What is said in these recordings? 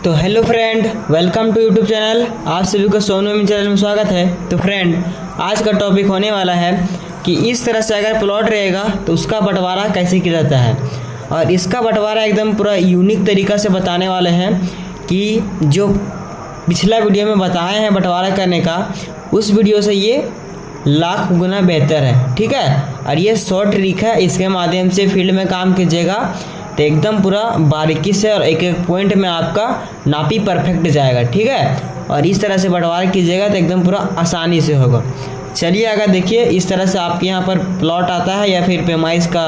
तो hello friend, welcome to YouTube channel. आप सभी को सोनू एम चैनल में स्वागत है। तो फ्रेंड, आज का टॉपिक होने वाला है कि इस तरह से अगर प्लॉट रहेगा तो उसका बंटवारा कैसे किया जाता है। और इसका बंटवारा एकदम पूरा यूनिक तरीक़ा से बताने वाले हैं कि जो पिछला वीडियो में बताए हैं बंटवारा करने का, उस वीडियो से ये लाख गुना बेहतर है। ठीक है, और ये शॉर्ट ट्रिक है, इसके माध्यम से फील्ड में काम कीजिएगा तो एकदम पूरा बारीकी से और एक एक पॉइंट में आपका नापी परफेक्ट जाएगा। ठीक है, और इस तरह से बंटवारा कीजिएगा तो एकदम पूरा आसानी से होगा। चलिए अगर देखिए, इस तरह से आपके यहाँ पर प्लॉट आता है या फिर पैमाइश का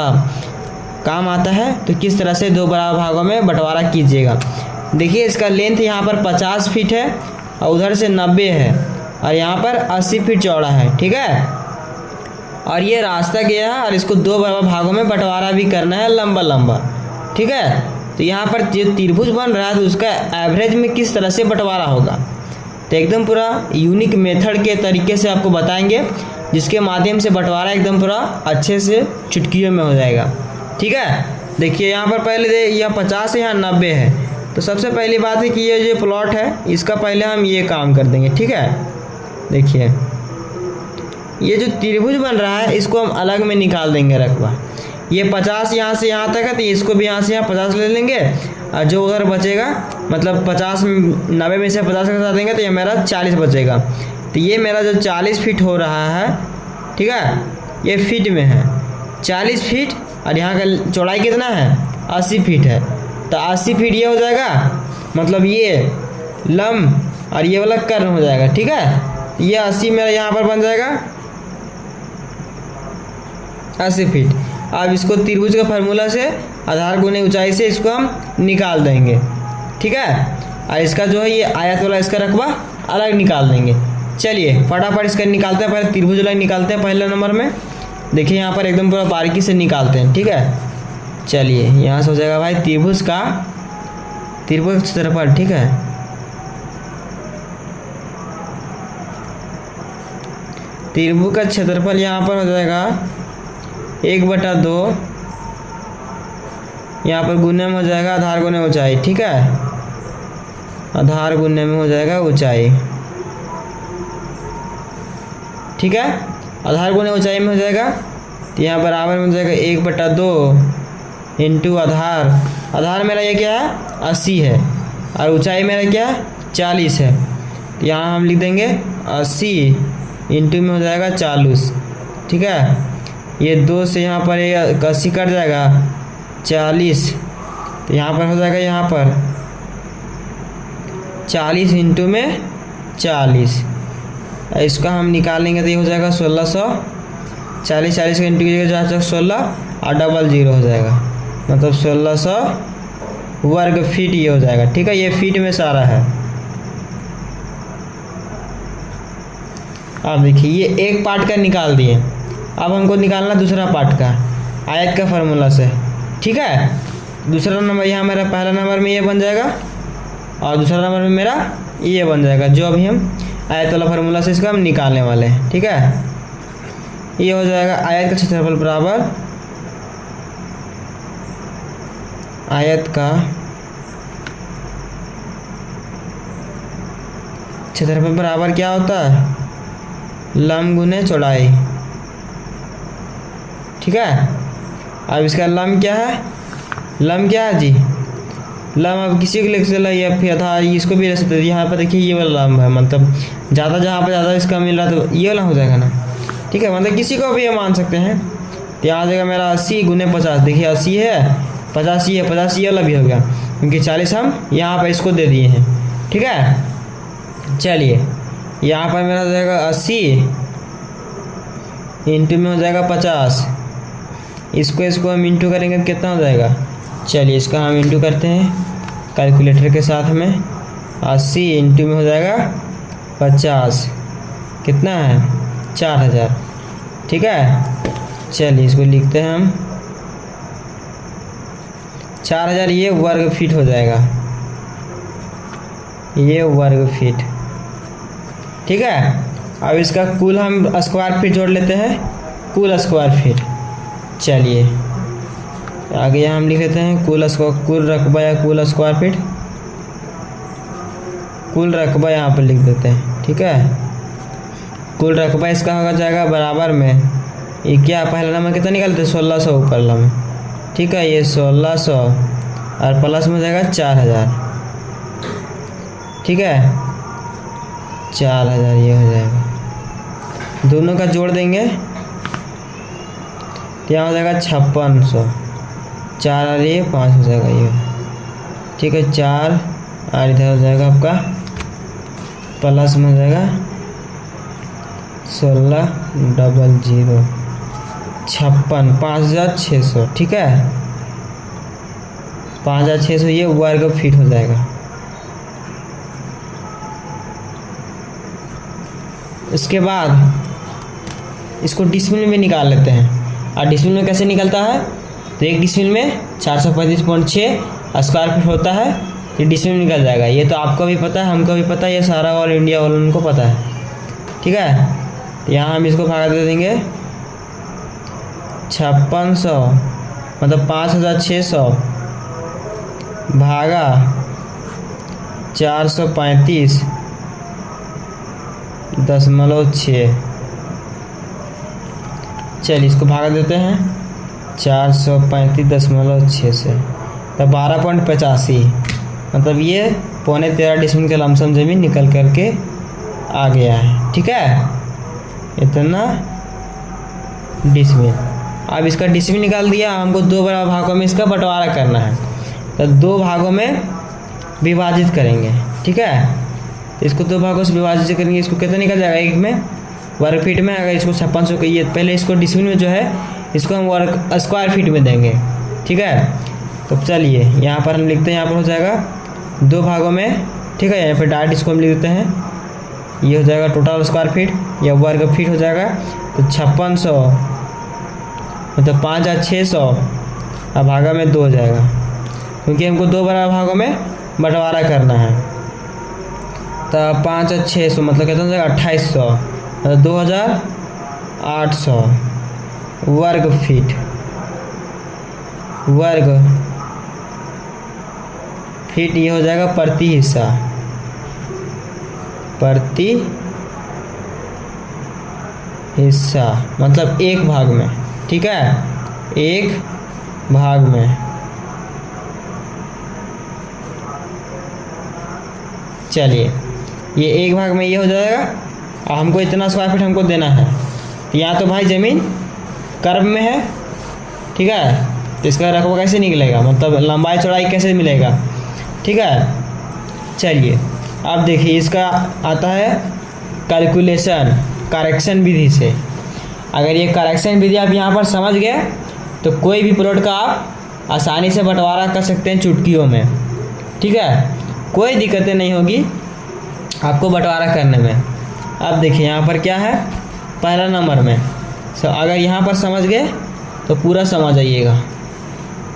काम आता है तो किस तरह से दो बराबर भागों में बंटवारा कीजिएगा। देखिए, इसका लेंथ यहाँ पर 50 फीट है और उधर से 90 है और यहाँ पर 80 फीट चौड़ा है। ठीक है, और ये रास्ता गया है और इसको दो बराबर भागों में बंटवारा भी करना है, लंबा लंबा। ठीक है, तो यहाँ पर जो त्रिभुज बन रहा है तो उसका एवरेज में किस तरह से बंटवारा होगा, तो एकदम पूरा यूनिक मेथड के तरीके से आपको बताएंगे, जिसके माध्यम से बंटवारा एकदम पूरा अच्छे से चुटकियों में हो जाएगा। ठीक है, देखिए यहाँ पर पहले यहाँ 50 है, यहाँ 90 है। तो सबसे पहली बात है कि ये जो प्लॉट है इसका पहले हम ये काम कर देंगे। ठीक है, देखिए ये जो त्रिभुज बन रहा है इसको हम अलग में निकाल देंगे रकबा। ये 50 यहाँ से यहाँ तक है तो इसको भी यहाँ से यहाँ 50 ले लेंगे और जो उधर बचेगा, मतलब 90 में से 50 घटा देंगे तो ये मेरा 40 बचेगा। तो ये मेरा जो 40 फीट हो रहा है, ठीक है, ये फीट में है 40 फीट और यहाँ का चौड़ाई कितना है 80 फीट है। तो 80 फीट ये हो जाएगा, मतलब ये लंब और ये वाला कर्ण हो जाएगा। ठीक है, ये 80 मेरा यहाँ पर बन जाएगा 80 फीट। अब इसको त्रिभुज का फार्मूला से आधार गुने ऊंचाई से इसको हम निकाल देंगे। ठीक है, और इसका जो है ये आयत वाला इसका रकबा अलग निकाल देंगे। चलिए फटाफट इसका निकालते हैं। पहले त्रिभुज वाला निकालते हैं पहले नंबर में। देखिए यहाँ पर एकदम पूरा बारीकी से निकालते हैं। ठीक है, चलिए यहाँ से हो जाएगा भाई त्रिभुज क्षेत्रफल। ठीक है, त्रिभुज का क्षेत्रफल यहाँ पर हो जाएगा 1/2, यहाँ पर गुने में हो जाएगा आधार गुने ऊंचाई। ठीक है, आधार गुने में हो जाएगा ऊंचाई। ठीक है, आधार गुने ऊंचाई में हो जाएगा तो यहाँ बराबर में हो जाएगा 1/2 इंटू आधार मेरा ये क्या है 80 है और ऊंचाई मेरा क्या है 40 है। तो यहाँ हम लिख देंगे 80 इंटू में हो जाएगा 40। ठीक है, ये 2 से यहाँ पर 80 कट जाएगा 40, तो यहाँ पर हो जाएगा यहाँ पर 40 इंटू में 40। इसका हम निकालेंगे तो ये हो जाएगा 1600। 40 का इंटू कीजिएगा 16 और डबल 0 हो जाएगा, मतलब 1600 वर्ग फीट ये हो जाएगा। ठीक है, ये फीट में सारा है। अब देखिए ये एक पार्ट का निकाल दिए, अब हमको निकालना दूसरा पार्ट का आयत का फार्मूला से। ठीक है, दूसरा नंबर यहाँ मेरा पहला नंबर में ये बन जाएगा और दूसरा नंबर में मेरा ये बन जाएगा, जो अभी हम आयत वाला फार्मूला से इसका हम निकालने वाले हैं। ठीक है, ये हो जाएगा आयत का क्षेत्रफल बराबर आयत का क्षेत्रफल बराबर क्या होता है लंब गुने चौड़ाई। ठीक है, अब इसका लंब क्या है, लंब क्या है जी, लंब अब किसी को लिख सकते या फिर आधार इसको भी रख सकते हैं। यहाँ पर देखिए ये वाला लंब है, मतलब ज़्यादा जहाँ पर ज़्यादा इसका मिल रहा तो ये वाला हो जाएगा ना। ठीक है, मतलब किसी को भी ये मान सकते हैं। तो यहाँ आ जाएगा मेरा 80 गुने 50। देखिए 80 है, 85 है, 85 ये वाला भी हो गया क्योंकि 40 हम यहाँ पर इसको दे दिए हैं। ठीक है, चलिए यहाँ पर मेरा हो जाएगा 80 इंटू में हो जाएगा 50। इसको हम इंटू करेंगे तो कितना हो जाएगा, चलिए इसका हम इंटू करते हैं कैलकुलेटर के साथ में। 80 इंटू में हो जाएगा 50, कितना है 4000। ठीक है, चलिए इसको लिखते हैं हम 4000, ये वर्ग फीट हो जाएगा, ये वर्ग फीट। ठीक है, अब इसका कुल हम स्क्वायर फीट जोड़ लेते हैं, कुल स्क्वायर फीट। चलिए आगे यहाँ हम लिख लेते हैं कुल रकबा या कुल स्क्वायर फीट। कुल रकबा यहाँ पर लिख देते हैं, ठीक है। कुल रकबा इसका होगा जाएगा बराबर में, ये क्या पहला नंबर कितना निकालते हैं 1600 ऊपर में, ठीक है। ये 1600 और प्लस में हो जाएगा 4000, ठीक है। 4000 ये हो जाएगा, दोनों का जोड़ देंगे तो यहाँ हो जाएगा 5600, 4 और ये 5 हो जाएगा ये, ठीक है। 4 और इधर हो जाएगा आपका प्लस में हो जाएगा 16 00 56 5600, ठीक है। 5600 ये वर्ग फीट हो जाएगा। इसके बाद इसको डिसमिल में निकाल लेते हैं। और डिसमिल में कैसे निकलता है, तो एक डिसमिल में 435.6 स्क्वायर फीट होता है, ये डिसमिल निकल जाएगा। ये तो आपको भी पता है, हमको भी पता है, ये सारा ऑल इंडिया वालों को पता है, ठीक है। तो यहाँ हम इसको भागा दे देंगे 5600 मतलब 5600 भागा 435.6। चलिए इसको भागा देते हैं 435.6 से, तो 12.85 मतलब ये 13.5 डिसमिल का लमसम ज़मीन निकल करके आ गया है, ठीक है। इतना डिसमिल। अब इसका डिसमिल निकाल दिया, हमको 2 बराबर भागों में इसका बंटवारा करना है, तो 2 भागों में विभाजित करेंगे, ठीक है। तो इसको 2 भागों से विभाजित करेंगे, इसको कितना निकल जाएगा, एक में वर्ग फीट में। अगर इसको 5600 कहिए, पहले इसको डिसमिल में जो है इसको हम वर्ग स्क्वायर फीट में देंगे, ठीक है। तो चलिए यहाँ पर हम लिखते हैं, यहाँ पर हो जाएगा 2 भागों में, ठीक है। यहाँ पर डायरेक्ट इसको हम लिख देते हैं, ये हो जाएगा टोटल स्क्वायर फीट या वर्ग फीट हो जाएगा। तो 5600 मतलब 5600 और भागा में 2 हो जाएगा, क्योंकि हमको 2 बराबर भागों में बंटवारा करना है। तो 5 और 600 मतलब कितना हो जाएगा 2800, मतलब 2800 वर्ग फीट, वर्ग फीट ये हो जाएगा प्रति हिस्सा, प्रति हिस्सा मतलब एक भाग में, ठीक है, एक भाग में। चलिए ये एक भाग में ये हो जाएगा, और हमको इतना स्क्वायर फीट हमको देना है। तो यहाँ तो भाई ज़मीन कर्व में है, ठीक है। तो इसका रकबा कैसे निकलेगा, मतलब लंबाई चौड़ाई कैसे मिलेगा, ठीक है। चलिए अब देखिए इसका आता है कैलकुलेशन, करेक्शन विधि से। अगर ये करेक्शन विधि आप यहाँ पर समझ गए तो कोई भी प्लॉट का आप आसानी से बंटवारा कर सकते हैं चुटकियों में, ठीक है। कोई दिक्कतें नहीं होगी आपको बंटवारा करने में। अब देखिए यहाँ पर क्या है, पहला नंबर में अगर यहाँ पर समझ गए तो पूरा समझ आइएगा।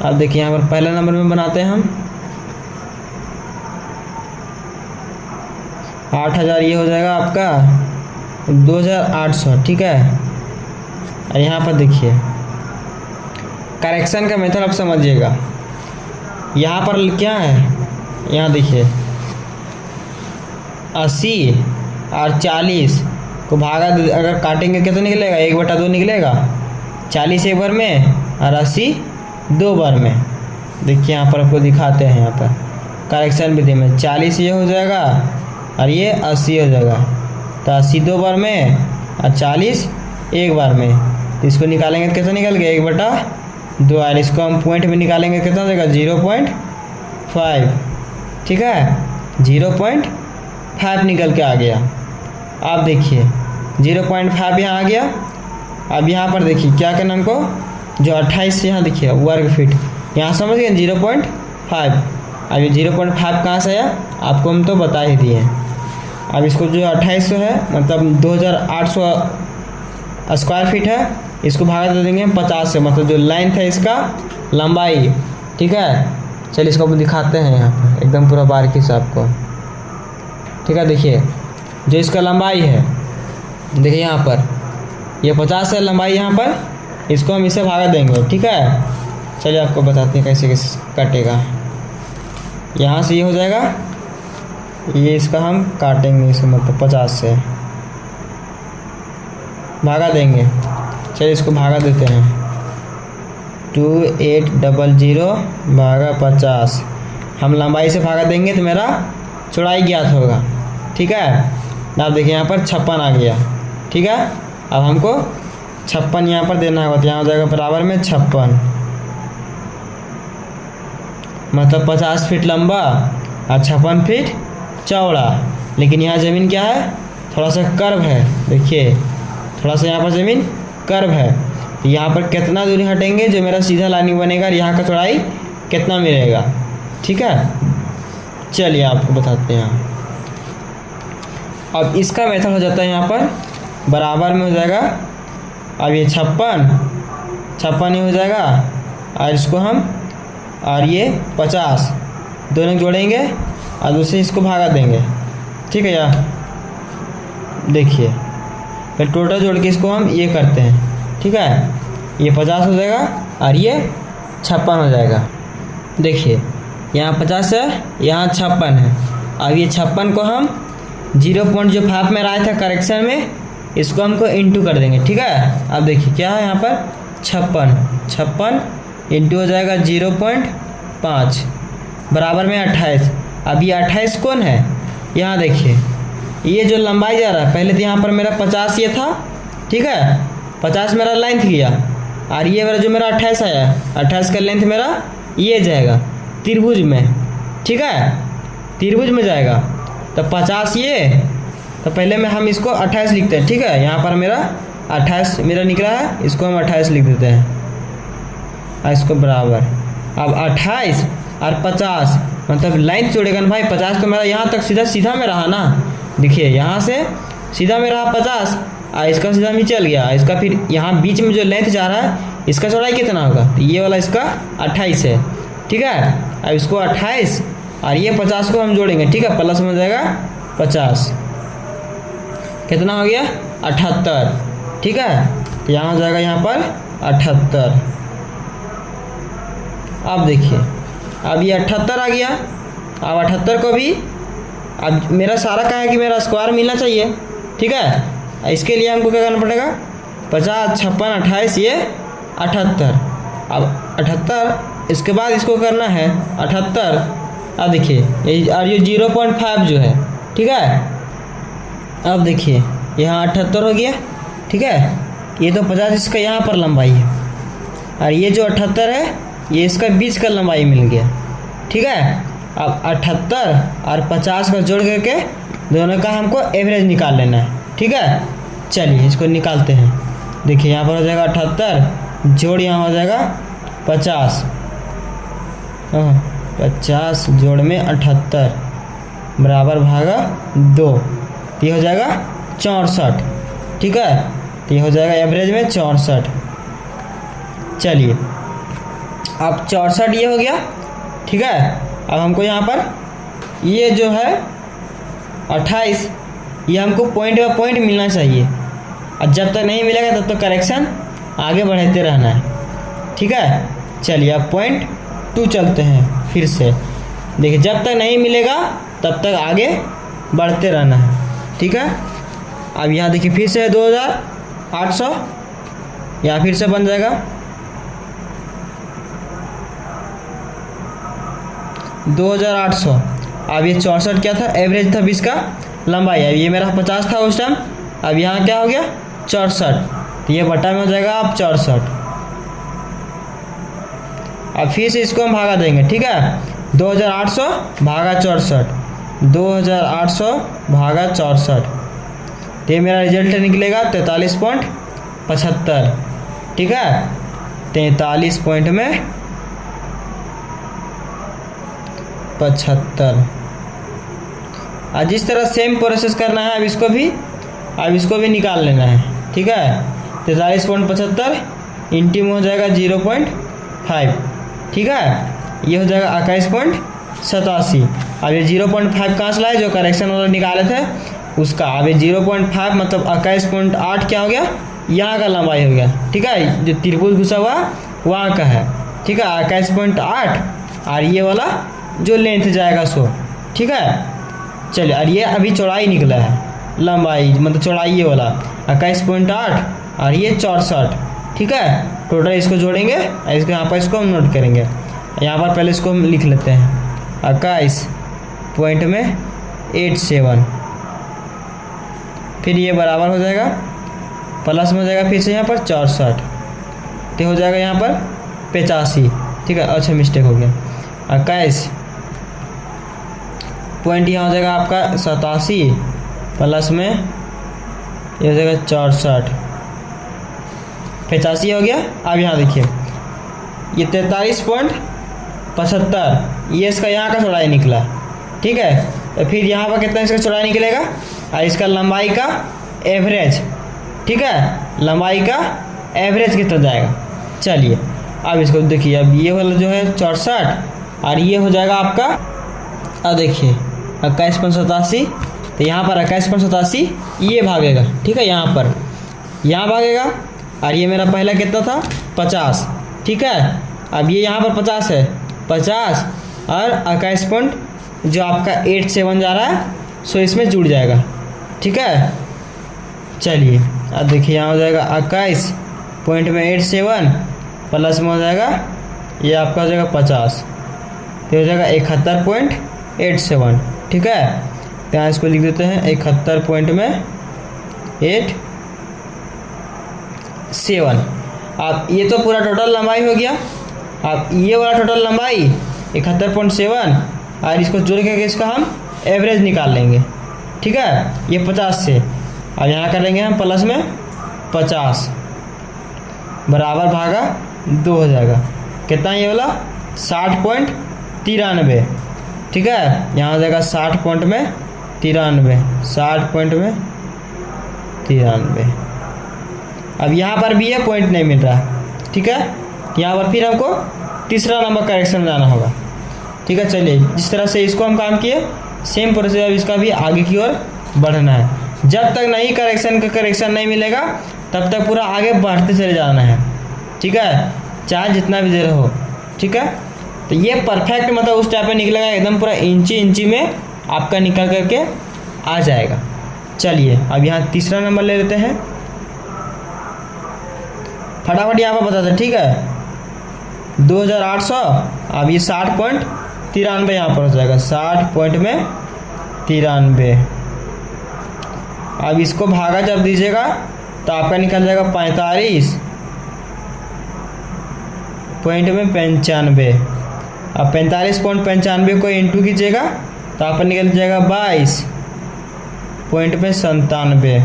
अब देखिए यहाँ पर पहला नंबर में बनाते हैं हम 8000, ये हो जाएगा आपका 2800, ठीक है। और यहाँ पर देखिए करेक्शन का मेथड आप समझिएगा। यहाँ पर क्या है, यहाँ देखिए 80 और 40 को भागा अगर काटेंगे कितना निकलेगा, 1/2 निकलेगा। 40 एक बार में और 80 2 बार में। देखिए यहाँ पर आपको दिखाते हैं, यहाँ पर करेक्शन विधि में 40 ये हो जाएगा और ये 80 हो जाएगा। तो 80 2 बार में और 40 एक बार में। तो इसको निकालेंगे तो कितना निकल गया, 1/2। और इसको हम पॉइंट में निकालेंगे कितना हो जाएगा, 0.5, ठीक है। 0.5 निकल के आ गया। आप देखिए 0.5 यहाँ आ गया। अब यहाँ पर देखिए क्या करना हमको, जो 28 यहाँ देखिए वर्ग फीट, यहाँ समझ गए 0.5। अब ये 0.5 कहाँ से आया, आपको हम तो बता ही दिए। अब इसको जो 2800 है मतलब 2800 स्क्वायर फीट है, इसको भागा दे देंगे 50 से, मतलब जो लेंथ है इसका लंबाई, ठीक है। चलिए इसको दिखाते हैं यहाँ पर एकदम पूरा बारीकी से आपको, ठीक है। देखिए जो इसका लंबाई है, देखिए यहाँ पर ये 50 है लंबाई यहाँ पर, इसको हम इससे भागा देंगे, ठीक है। चलिए आपको बताते हैं कैसे कैसे कटेगा। यहाँ से ये हो जाएगा ये इसका हम काटेंगे, इसको मतलब 50 से भागा देंगे। चलिए इसको भागा देते हैं। 2800 भागा 50, हम लंबाई से भागा देंगे तो मेरा चौड़ाई ज्ञात होगा। ठीक है, अब देखिए यहाँ पर 56 आ गया। ठीक है, अब हमको 56 यहाँ पर देना होगा, तो यहाँ हो जाएगा बराबर में 56, मतलब 50 फीट लंबा और 56 फीट चौड़ा। लेकिन यहाँ ज़मीन क्या है, थोड़ा सा कर्व है। देखिए थोड़ा सा यहाँ पर ज़मीन कर्व है, तो यहाँ पर कितना दूरी हटेंगे जो मेरा सीधा लाइन बनेगा और यहाँ का चौड़ाई कितना मिलेगा। ठीक है, चलिए आपको बताते हैं। अब इसका मेथड हो जाता है यहाँ पर बराबर में हो जाएगा। अब ये 56 ही हो जाएगा, और इसको हम और ये 50 दोनों जोड़ेंगे और दूसरे इसको भागा देंगे। ठीक है यार, देखिए फिर टोटल जोड़ के इसको हम ये करते हैं। ठीक है, ये 50 हो जाएगा और ये 56 हो जाएगा। देखिए यहाँ 50 है, यहाँ 56 है। अब ये 56 को हम 0.5 में आया था करेक्शन में, इसको हमको इंटू कर देंगे। ठीक है, अब देखिए क्या है यहाँ पर 56 इंटू हो जाएगा 0.5 बराबर में 28। अब ये 28 कौन है, यहाँ देखिए ये जो लंबाई जा रहा है, पहले तो यहाँ पर मेरा 50 ये था। ठीक है, 50 मेरा लेंथ गया, और ये मेरा जो मेरा 28 आया, 28 का लेंथ मेरा ये जाएगा त्रिभुज में। ठीक है, त्रिभुज में जाएगा तो 50 ये, तो पहले में हम इसको 28 लिखते हैं। ठीक है, यहाँ पर मेरा 28 मेरा निकला है, इसको हम 28 लिख देते हैं और इसको बराबर। अब 28 और 50 मतलब लाइन जोड़ेगा ना भाई। 50 तो मेरा यहाँ तक सीधा में रहा ना, देखिए यहाँ से सीधा में रहा 50, और इसका सीधा भी चल गया, इसका फिर यहाँ बीच में जो लेंथ जा रहा है इसका चौड़ाई कितना होगा, तो ये वाला इसका 28 है। ठीक है, अब इसको 28 और ये 50 को हम जोड़ेंगे। ठीक है, प्लस में हो जाएगा 50, कितना हो गया 78। ठीक है, तो यहाँ हो जाएगा यहाँ पर 78। अब देखिए अब ये 78 आ गया। अब 78 को भी, अब मेरा सारा क्या है कि मेरा स्क्वायर मिलना चाहिए। ठीक है, इसके लिए हमको क्या करना पड़ेगा, 50 56 28 ये 78। अब 78 इसके बाद इसको करना है 78। अब देखिए ये 0.5 जो है। ठीक है, अब देखिए यहाँ 78 हो गया। ठीक है, ये तो 50 इसका यहाँ पर लंबाई है, और ये जो 78 है ये इसका बीच का लंबाई मिल गया। ठीक है, अब 78 और 50 का जोड़ करके दोनों का हमको एवरेज निकाल लेना है। ठीक है, चलिए इसको निकालते हैं। देखिए यहाँ पर हो जाएगा 78 जोड़ यहाँ हो जाएगा 50, 50 जोड़ में 78 बराबर भागा 2, ये हो जाएगा 64। ठीक है, तो ये हो जाएगा एवरेज में 64। चलिए अब 64 ये हो गया। ठीक है, अब हमको यहाँ पर ये जो है 28 ये हमको पॉइंट बाय पॉइंट मिलना चाहिए, और जब तक नहीं मिलेगा तब तक करेक्शन आगे बढ़ाते रहना है। ठीक है, चलिए अब पॉइंट 2 चलते हैं फिर से। देखिए जब तक नहीं मिलेगा तब तक आगे बढ़ते रहना है। ठीक है, अब यहाँ देखिए फिर से 2800, यहाँ फिर से बन जाएगा 2800। अब ये 64 क्या था, एवरेज था 20 का लंबाई। अब ये मेरा 50 था उस टाइम, अब यहाँ क्या हो गया 64, तो ये बटा में हो जाएगा अब 64। अब फिर से इसको हम भागा देंगे। ठीक है, 2800 भागा 64, 2800 भागा 64, तो ये मेरा रिजल्ट निकलेगा 43.75। ठीक है, 43 पॉइंट में 75। और जिस तरह सेम प्रोसेस करना है अब इसको भी निकाल लेना है। ठीक है, 43.75 इंटू में हो जाएगा 0.5। ठीक है, ये हो जाएगा 21.87। अब ये 0.5 कहाँ से लाए, जो करेक्शन वाला निकाले थे उसका। अब ये 0.5 मतलब 21.8 क्या हो गया, यहाँ का लंबाई हो गया। ठीक है, जो त्रिभुज घुसा हुआ वहाँ का है। ठीक है, 21.8 और ये वाला जो लेंथ जाएगा 100। ठीक है, चलिए, और ये अभी चौड़ाई निकला है, लंबाई मतलब चौड़ाई ये वाला 21.8 और ये 64। ठीक है, टोटल इसको जोड़ेंगे और इसको यहाँ पर इसको हम नोट करेंगे। यहाँ पर पहले इसको हम लिख लेते हैं 21.87, फिर ये बराबर हो जाएगा, प्लस में हो जाएगा फिर से यहाँ पर 64, तो हो जाएगा यहाँ पर 85। ठीक है, अच्छा मिस्टेक हो गया, 21 पॉइंट यहाँ हो जाएगा आपका 87, प्लस में ये हो जाएगा 64, 85 हो गया। अब यहाँ देखिए ये 43.75, ये इसका यहाँ का चौड़ाई निकला। ठीक है, तो फिर यहाँ पर कितना इसका चौड़ाई निकलेगा और इसका लंबाई का एवरेज। ठीक है, लंबाई का एवरेज कितना जाएगा। चलिए अब इसको देखिए, अब ये वाला जो है 64 और ये हो जाएगा आपका, अब देखिए 21.87, तो यहाँ पर 21.87 ये भागेगा। ठीक है, यहाँ भागेगा और ये मेरा पहला कितना था 50। ठीक है, अब ये यहाँ पर 50 है, 50 और 21 जो आपका 87 जा रहा है, सो इसमें जुड़ जाएगा। ठीक है, चलिए अब देखिए यहाँ हो जाएगा 21.87 प्लस में हो जाएगा ये आपका हो जाएगा 50, तो हो जाएगा 71.87। ठीक है, तो यहाँ इसको लिख देते हैं 71.87। अब ये तो पूरा टोटल लंबाई हो गया। अब ये वाला टोटल लंबाई 71.7 और इसको जोड़ करके इसका हम एवरेज निकाल लेंगे। ठीक है, ये 50 से, अब यहाँ करेंगे हम प्लस में 50 बराबर भागा 2 हो जाएगा, कितना ये वाला 60.93। ठीक है, यहाँ हो जाएगा 60.93। अब यहाँ पर भी ये पॉइंट नहीं मिल रहा है। ठीक है, यहाँ पर फिर हमको तीसरा नंबर करेक्शन जाना होगा। ठीक है, चलिए जिस तरह से इसको हम काम किए सेम प्रोसेस अब इसका भी आगे की ओर बढ़ना है। जब तक नहीं करेक्शन नहीं मिलेगा तब तक पूरा आगे बढ़ते चले जाना है। ठीक है, चाहे जितना भी देर हो। ठीक है, तो ये परफेक्ट मतलब उस टाइप में निकलेगा, एकदम पूरा इंची में आपका निकल करके आ जाएगा। चलिए अब यहाँ तीसरा नंबर ले लेते हैं, फटाफट यहाँ पर बता दें। ठीक है, 2800, अब ये 60.93 यहाँ पर हो जाएगा, 60.93। अब इसको भागा जब दीजिएगा तो आपका निकल जाएगा 45.95। अब 45.95 को इंटू कीजिएगा तो आपका निकल जाएगा 22.97।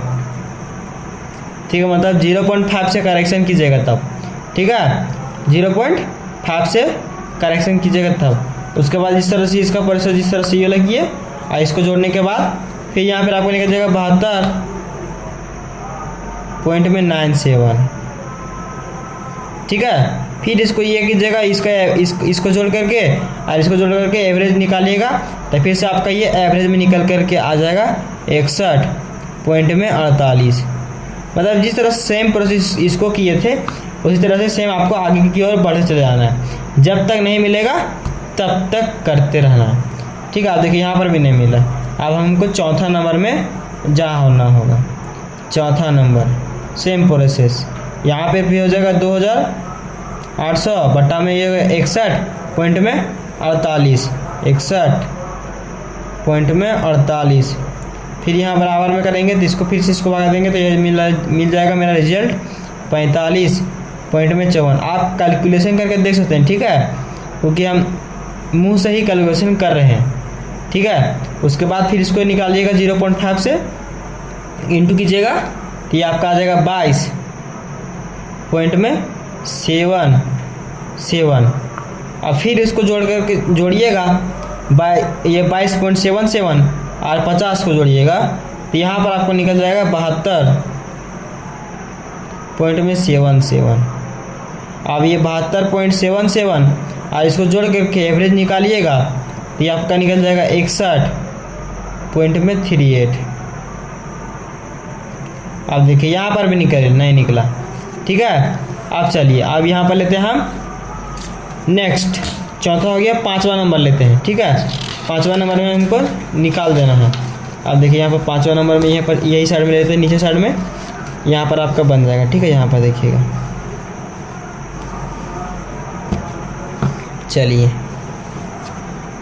ठीक है, मतलब 0.5 से करेक्शन कीजिएगा तब। ठीक है, 0.5 से करेक्शन कीजिएगा तब। उसके बाद इस तरह से इसका प्रोसेस जिस तरह से ये लगिए और इसको जोड़ने के बाद फिर यहाँ पर आपको निकल जाएगा 72.97। ठीक है, फिर इसको ये कीजिएगा, इसको जोड़ करके और इसको जोड़ करके एवरेज निकालिएगा, तो फिर से आपका ये एवरेज में निकल करके आ जाएगा 61.48। मतलब जिस तरह सेम प्रोसेस इसको किए थे उसी तरह से सेम आपको आगे की ओर बढ़ते चले जाना है। जब तक नहीं मिलेगा तब तक करते रहना है। ठीक है, आप देखिए यहाँ पर भी नहीं मिला। अब हमको चौथा नंबर में जहाँ होना होगा, चौथा नंबर सेम प्रोसेस, यहाँ पे भी हो जाएगा 2800 बट्टा में ये 61.48, 61.48। फिर यहाँ बराबर में करेंगे तो इसको फिर से इसको भगा देंगे तो ये मिल जाएगा मेरा रिजल्ट 45.54। आप कैलकुलेशन करके देख सकते हैं। ठीक है, क्योंकि हम मुंह से ही कैलकुलेशन कर रहे हैं। ठीक है, उसके बाद फिर इसको निकालिएगा 0.5 से इंटू कीजिएगा तो ये आपका आ जाएगा 22.77। और फिर इसको जोड़ करके जोड़िएगा ये 22.77 और 50 को जोड़िएगा तो यहाँ पर आपको निकल जाएगा 72.77। अब ये 72.77 और इसको जोड़ करके एवरेज निकालिएगा तो ये आपका निकल जाएगा 61.38। अब देखिए यहाँ पर भी नहीं निकला। ठीक है, अब चलिए अब यहाँ पर लेते हैं हम नेक्स्ट, चौथा हो गया, पांचवा नंबर लेते हैं। ठीक है, 5वां नंबर में हमको निकाल देना है। अब देखिए यहाँ पर 5वां नंबर में, यहाँ पर यही साइड में लेते हैं, नीचे साइड में यहाँ पर आपका बन जाएगा। ठीक है, यहाँ पर देखिएगा, चलिए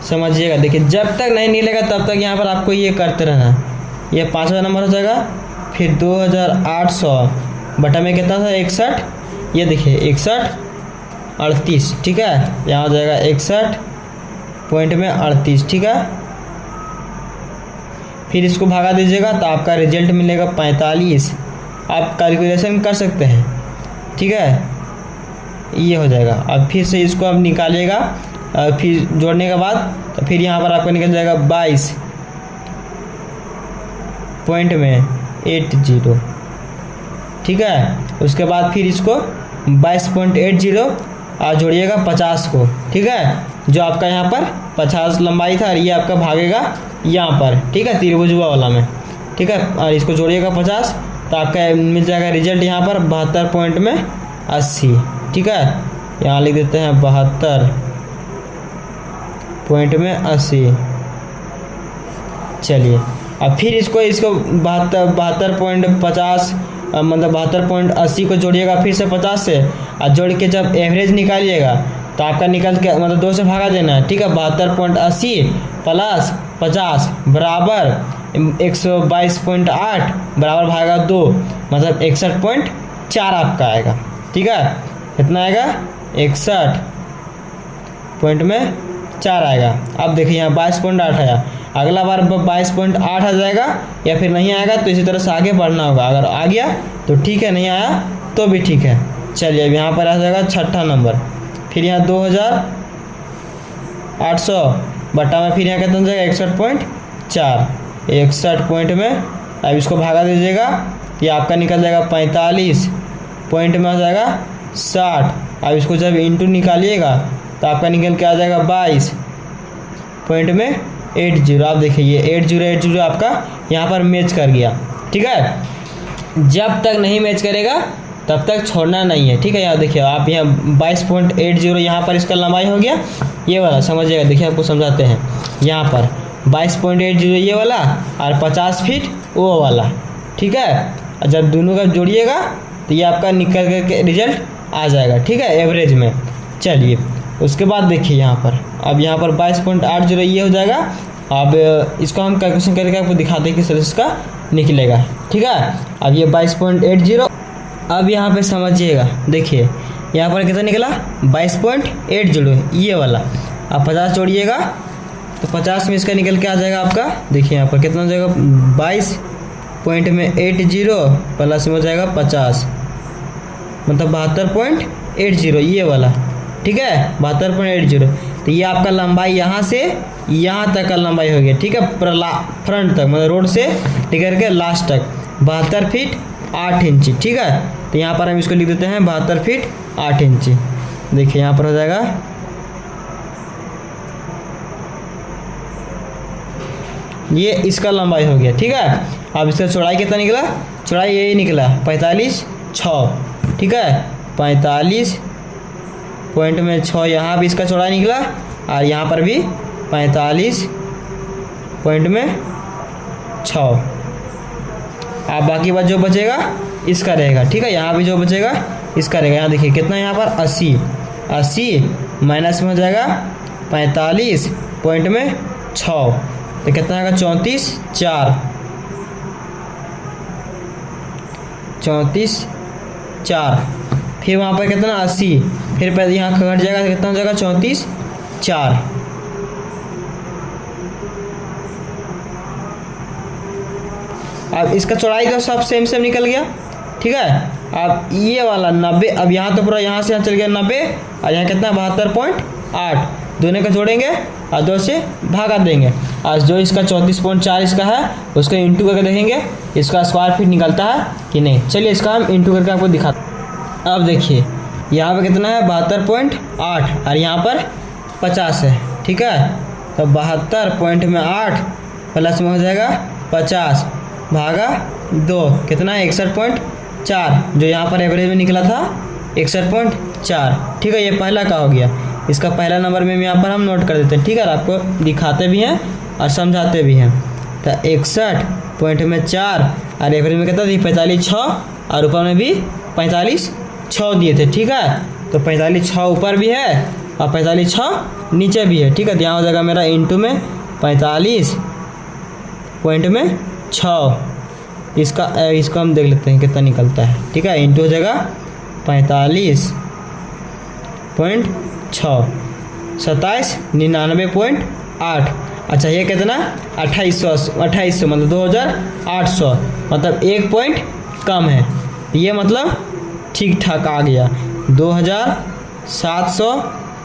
समझिएगा। देखिए जब तक नहीं निकलेगा तब तक यहाँ पर आपको ये करते रहना है। ये 5वां नंबर हो जाएगा, फिर 2800 बटा में कितना था 61, ये देखिए 61 38। ठीक है, यहाँ हो जाएगा 61 पॉइंट में 38। ठीक है, फिर इसको भागा दीजिएगा तो आपका रिजल्ट मिलेगा 45। आप कैलकुलेशन कर सकते हैं। ठीक है, ये हो जाएगा। अब फिर से इसको अब निकालिएगा, फिर जोड़ने के बाद तो फिर यहाँ पर आपका निकल जाएगा 22 पॉइंट में 80। ठीक है, उसके बाद फिर इसको 22.80 और जोड़िएगा 50 को। ठीक है, जो आपका यहाँ पर 50 लंबाई था और ये आपका भागेगा यहाँ पर। ठीक है, त्रिभुजुआ वाला में। ठीक है, और इसको जोड़िएगा 50 तो आपका मिल जाएगा रिजल्ट यहाँ पर 72.80। ठीक है, यहाँ लिख देते हैं 72.80। चलिए अब फिर इसको 72.50 मतलब 72.80 को जोड़िएगा फिर से 50 से, और जोड़ के जब एवरेज निकालिएगा तो आपका निकल के मतलब 2 से भागा देना है। ठीक है, 72.80 प्लस 50 बराबर 122.8 बराबर भागा 2 मतलब 61.4 आपका आएगा। ठीक है, कितना आएगा 61.4 आएगा। अब देखिए यहाँ 22.8 आया, अगला बार 22.8 आ जाएगा, या फिर नहीं आएगा तो इसी तरह से आगे बढ़ना होगा। अगर आ गया तो ठीक है, नहीं आया तो भी ठीक है। चलिए अब यहाँ पर आ जाएगा 6ठा नंबर, फिर यहाँ 2800 बटा में फिर यहाँ कितना हो जाएगा 61.4। 61 पॉइंट में अब इसको भागा दीजिएगा, ये आपका निकल जाएगा 45 पॉइंट में आ जाएगा 60। अब इसको जब इंटू निकालिएगा तो आपका निकल के आ जाएगा 22.80। आप देखिए ये 8080 आपका यहाँ पर मैच कर गया। ठीक है, जब तक नहीं मैच करेगा तब तक छोड़ना नहीं है। ठीक है, यहाँ देखिए आप यहाँ 22.80 यहाँ पर इसका लंबाई हो गया, ये वाला समझिएगा। देखिए आपको समझाते हैं, यहाँ पर 22.80 ये वाला और 50 फीट वो वाला। ठीक है, जब दोनों का जोड़िएगा तो ये आपका निकल के रिजल्ट आ जाएगा। ठीक है, एवरेज में। चलिए उसके बाद देखिए यहाँ पर, अब यहाँ पर 22.80 ये हो जाएगा। अब इसको हम कैलकुलेशन करके आपको दिखाते हैं किस तरह से इसका निकलेगा। ठीक है, अब ये 22.80, अब यहाँ पे समझिएगा। देखिए यहाँ पर कितना निकला 22.80 ये वाला। अब 50 जोड़िएगा तो 50 में इसका निकल के आ जाएगा आपका, देखिए यहाँ पर कितना हो जाएगा 22.80 प्लस में हो जाएगा 50 मतलब 72.80 ये वाला। ठीक है, 72.80। तो ये आपका लंबाई यहाँ से यहाँ तक का लंबाई हो गया। ठीक है, फ्रंट तक मतलब रोड से लेकर के लास्ट तक 72 फीट 8 इंच। ठीक है, तो यहाँ पर हम इसको लिख देते हैं 72 फीट 8 इंच। देखिए यहाँ पर हो जाएगा, ये इसका लंबाई हो गया। ठीक है, अब इसका चौड़ाई कितना निकला, चौड़ाई यही निकला 45.6। ठीक है, 45 पॉइंट में 6 यहाँ भी इसका चौड़ाई निकला, और यहाँ पर भी 45 पॉइंट में 6। अब बाकी बात जो बचेगा इसका रहेगा। ठीक है, यहाँ भी जो बचेगा इसका रहेगा। यहाँ देखिए कितना, यहाँ पर 80 माइनस में हो जाएगा 45 पॉइंट में 6 तो कितना आएगा 34.4। फिर वहाँ पर कितना 80, फिर पहले यहाँ घट जाएगा तो कितना हो जाएगा 34.4। अब इसका चौड़ाई का सब सेम निकल गया। ठीक है, अब ये वाला 90, अब यहाँ तो पूरा यहाँ से यहाँ चल गया 90, और यहाँ कितना 72.8। दोनों का जोड़ेंगे और 2 से भागा देंगे, और जो इसका 34.4 इसका है उसको इंटू करके देखेंगे इसका स्क्वायर फीट निकलता है कि नहीं। चलिए इसका हम इंटू करके आपको दिखाते हैं। अब देखिए यहाँ पर कितना है 72.8 और यहाँ पर 50 है। ठीक है, तो 72.8 प्लस में हो जाएगा 50 भागा 2 कितना है 61.4, जो यहाँ पर एवरेज में निकला था 61.4। ठीक है, ये पहला का हो गया। इसका पहला नंबर में यहाँ पर हम नोट कर देते हैं, ठीक है। आपको दिखाते भी हैं और समझाते भी हैं। तो 61 पॉइंट में 4 और एवरेज में कितना दिए 45 6 और ऊपर में भी 45 6 दिए थे, ठीक है। तो 45 6 ऊपर भी है और 45 6 नीचे भी है, ठीक है। तो यहाँ हो जाएगा मेरा इंटू में 45 पॉइंट में 6। इसको हम देख लेते हैं कितना निकलता है, ठीक है। इंटू हो जाएगा 45.6 2799.8। अच्छा ये कितना 2800 मतलब 2800 मतलब 1 पॉइंट कम है, ये मतलब ठीक ठाक आ गया। 2700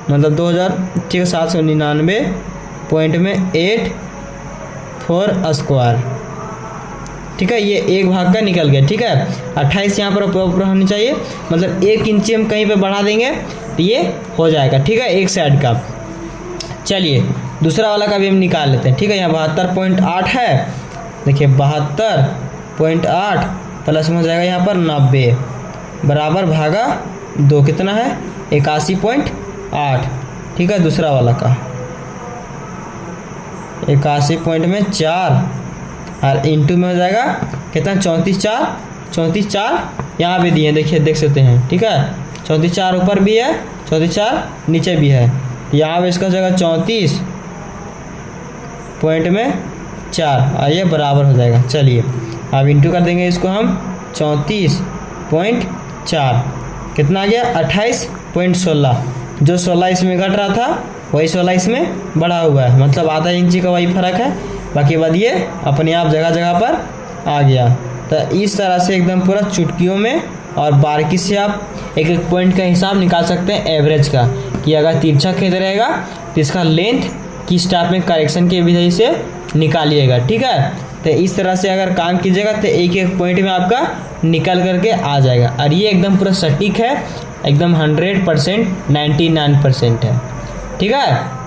मतलब 2000 ठीक है 799.84 स्क्वायर, ठीक है। ये एक भाग का निकल गया, ठीक है। 28 यहाँ पर ऊपर होनी चाहिए, मतलब 1 इंची हम कहीं पे बढ़ा देंगे तो ये हो जाएगा, ठीक है, एक साइड का। चलिए दूसरा वाला का भी हम निकाल लेते हैं, ठीक है। यहाँ 72.8 है, देखिए 72.8 प्लस में हो जाएगा यहाँ पर 90 बराबर भागा 2 कितना है 81.8, ठीक है। दूसरा वाला का 81.4 और इंटू में हो जाएगा कितना 34.4 यहाँ पे दिए देखिए देख सकते हैं, ठीक है। 34 ऊपर भी है 34 नीचे भी है, यहाँ पे इसका हो जाएगा 34.4 और ये बराबर हो जाएगा। चलिए अब इंटू कर देंगे इसको हम 34.4 कितना आ गया 28.16। जो 16 इसमें घट रहा था वही 16 इसमें बढ़ा हुआ है, मतलब आधा इंची का वही फर्क है। बाकी बाद ये अपने आप जगह जगह पर आ गया। तो इस तरह से एकदम पूरा चुटकियों में और बारीकी से आप एक एक पॉइंट का हिसाब निकाल सकते हैं एवरेज का, कि अगर तिरछा खेद रहेगा तो इसका लेंथ किस टाइप में करेक्शन के विधि से निकालिएगा, ठीक है। तो इस तरह से अगर काम कीजिएगा तो एक एक पॉइंट में आपका निकल करके आ जाएगा। और ये एकदम पूरा सटीक है, एकदम 100% 99% है, ठीक है।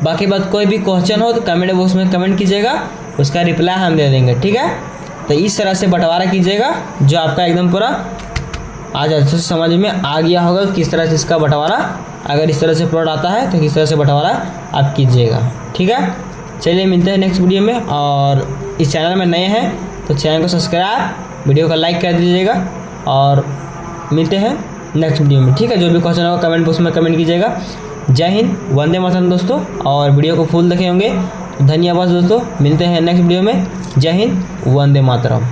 बाकी बात कोई भी क्वेश्चन हो तो कमेंट बॉक्स में कमेंट कीजिएगा, उसका रिप्लाई हम दे देंगे, ठीक है। तो इस तरह से बंटवारा कीजिएगा जो आपका एकदम पूरा आज अच्छे से समझ में आ गया होगा किस तरह से इसका बंटवारा, अगर इस तरह से प्लॉट आता है तो किस तरह से बंटवारा आप कीजिएगा, ठीक है। चलिए मिलते हैं नेक्स्ट वीडियो में, और इस चैनल में नए हैं तो चैनल को सब्सक्राइब, वीडियो को लाइक कर दीजिएगा और मिलते हैं नेक्स्ट वीडियो में, ठीक है। जो भी क्वेश्चन होगा कमेंट बॉक्स में कमेंट कीजिएगा। जय हिंद, वंदे मातरम दोस्तों, और वीडियो को फुल देखे होंगे धन्यवाद दोस्तों। मिलते हैं नेक्स्ट वीडियो में। जय हिंद, वंदे मातरम।